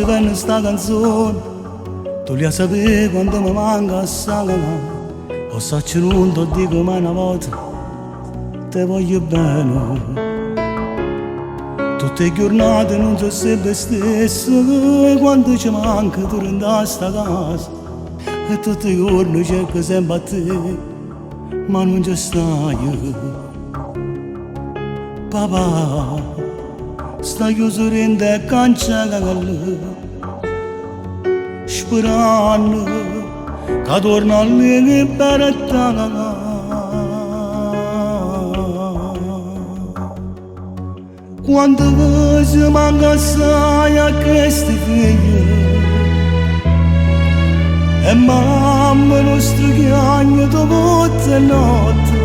scrivendo sta canzone, tu li sapevi quando mi manca assai, o sacci non ti dico mai una volta, te voglio bene. Tutte le giornate non sono sempre stesse, quando ci manca tu in sta casa, e tutti i giorni cerco sempre a te, ma non ci stai. Papà, stai chiuso in te cancello, sperando che torna lì libertà. Quando si manca assai a questi figli, e mamma nostra chiagna tutte le notti,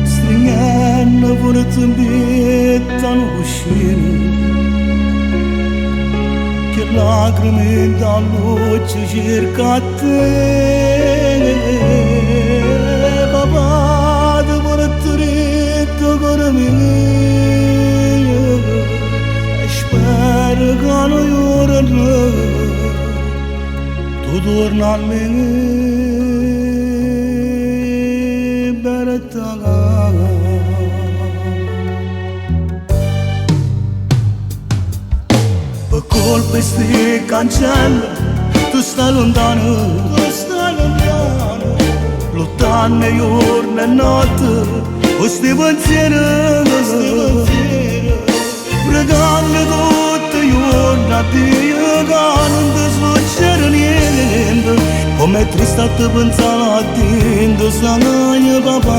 stringendo pure trombetta non uscire, che lacrime da luce cerca a te. Papà, ti porto dritto con me, spero che non llorano, tu torna a libertà. Per colpa di sti cancelli, tu stai lontano, lottando giorno e notte, questi pensieri, pregando tutti i giorni a Dio che non ti succede niente, come è triste a te pensare a te, sta papà.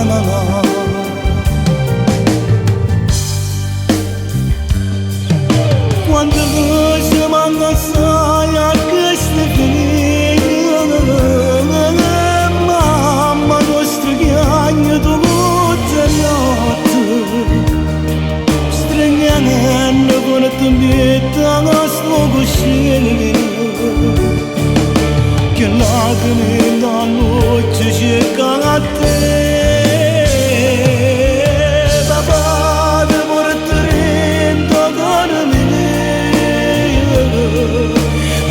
Quando ci manca assai a questi figli, mamma nostra chiagna tutte le notti, stringendo con la trombetta a sto cuscino, che lacrime da luce cerca a te. Papà, ti porto dentro con me,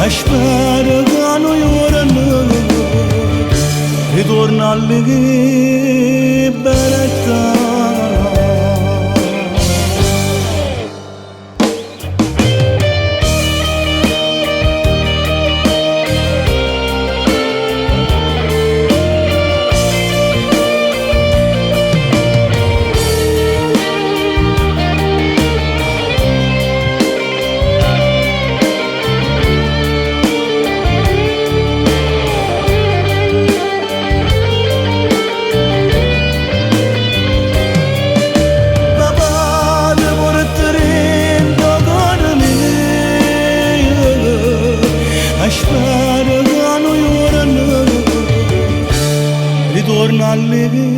e spero che non llorano, ritorna alla libertà. Spero che non llorano, ritorna alla libertà.